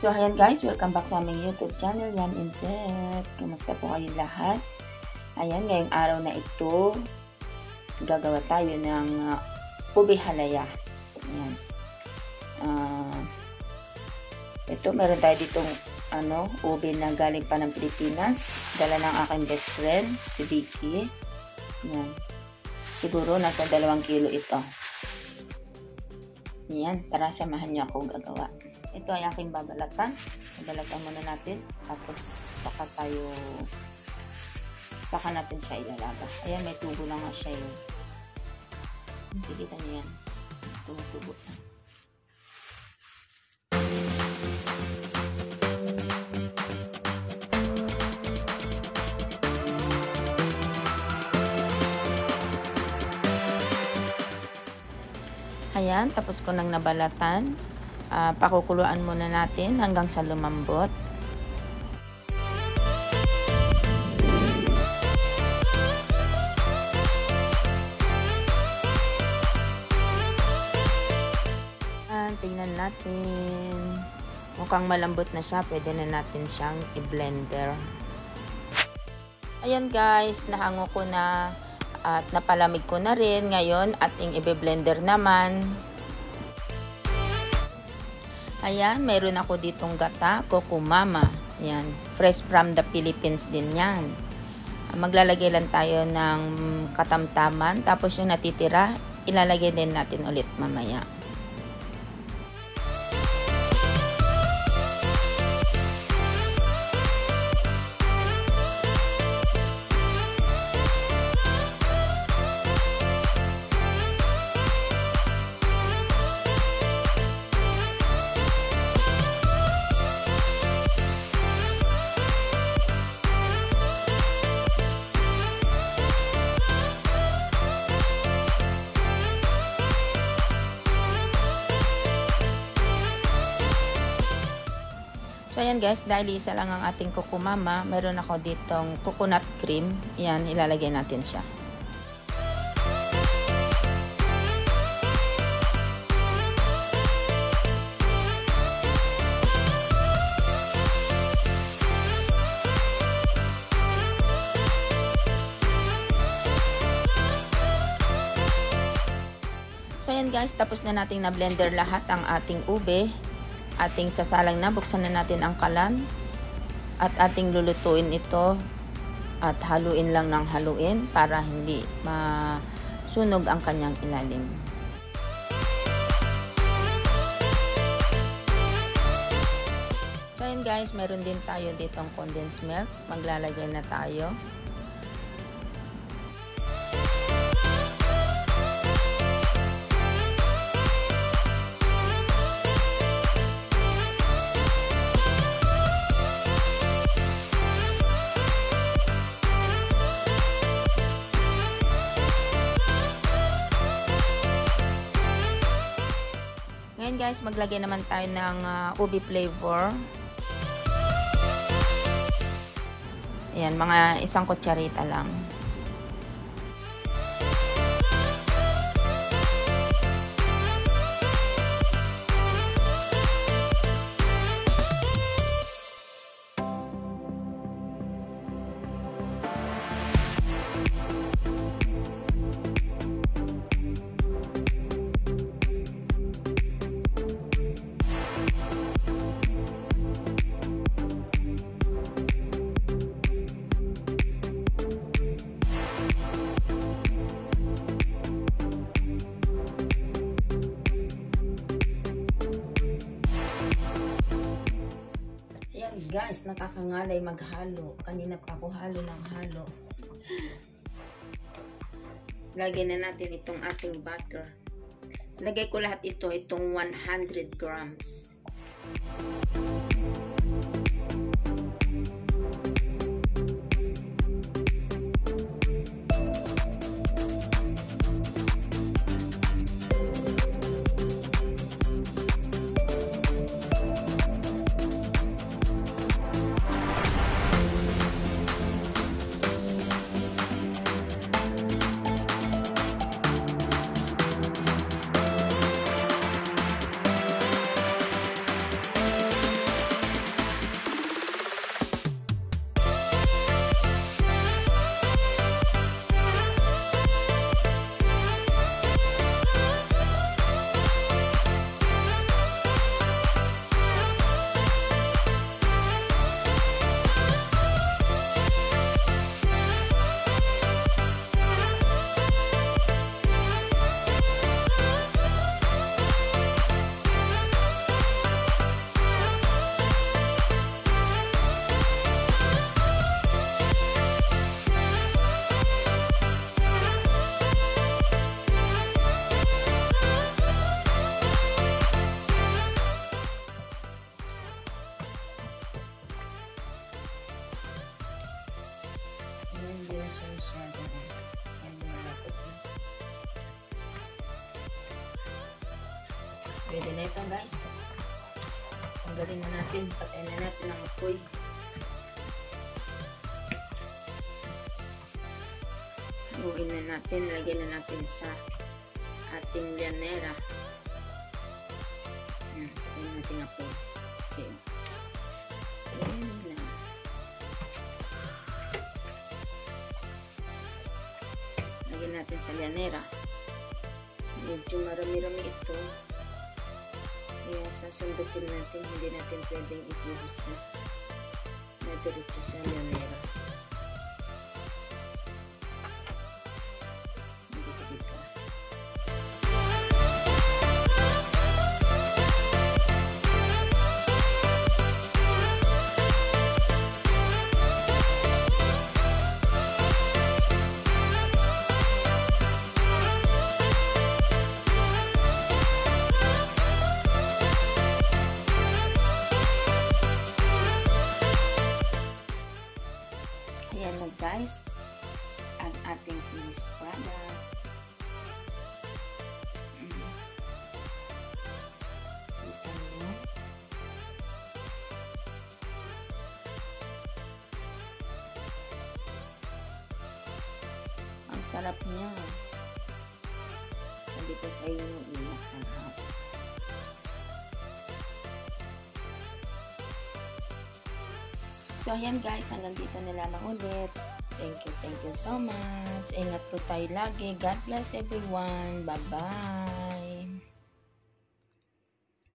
So, ayan guys, welcome back sa aming YouTube channel, Yan and Zet. Kumusta po kayong lahat? Ayan, ngayong araw na ito, gagawa tayo ng ube halaya. Ayan. Ito, meron tayo ditong ube na galing pa ng Pilipinas. Dala ng aking best friend, si Vicky. Ayan. Siguro nasa 2 kilo ito. Ayan, tara samahan niyo ako gagawa. Ito ay aking babalatan. Babalatan muna natin. Tapos saka natin siya ilalaga. Ayan, may tubo lang nga siya yun. Nakikita niyo yan. Tumutubo na. Ayan, tapos ko nang nabalatan. Pakukuluan muna natin hanggang sa lumambot. Tingnan natin. Mukhang malambot na siya. Pwede na natin siyang i-blender. Ayan guys, nahango ko na at napalamig ko na rin. Ngayon, ating i-blender naman. Ayan, mayroon ako ditong gata, Kokomama. Ayan, fresh from the Philippines din yan. Maglalagay lang tayo ng katamtaman. Tapos yung natitira, ilalagay din natin ulit mamaya. So, ayan guys, dahil isa lang ang ating Kokomama, meron ako ditong coconut cream. Yan, ilalagay natin siya. So, ayan guys, tapos na nating na-blender lahat ang ating ube. Ating sasalang na, buksan na natin ang kalan at ating lulutuin ito at haluin lang ng haluin para hindi masunog ang kanyang ilalim. So ayan guys, meron din tayo ditong condensed milk. Maglalagay na tayo. Ngayon guys, maglagay naman tayo ng ube flavor. Ayan, mga 1 kutsarita lang. Guys, nakakangalay maghalo. Kanina pa ako halo ng halo. Lagyan na natin itong ating butter. Lagay ko lahat itong 100 grams. Pwede na ito guys. Tanggalin na natin. Patayin na natin ang apoy. Haluin na natin. Lagyan na natin sa ating llanera. Ayan. Patayin natin ang apoy. Okay. Ayan na. Lagyan natin sa llanera. Medyo marami-rami ito. Kaya sasandukin natin. Hindi natin pwedeng ibuhos na diretso sa llanera. Dito. Ayan na guys, ang ating finished product. Kita nyo. Ang sarap niya. Sabi ko sa inyo, sarap. So, ayan guys, hanggang dito na lamang ulit. Thank you so much. Ingat po tayo lagi. God bless everyone. Bye-bye.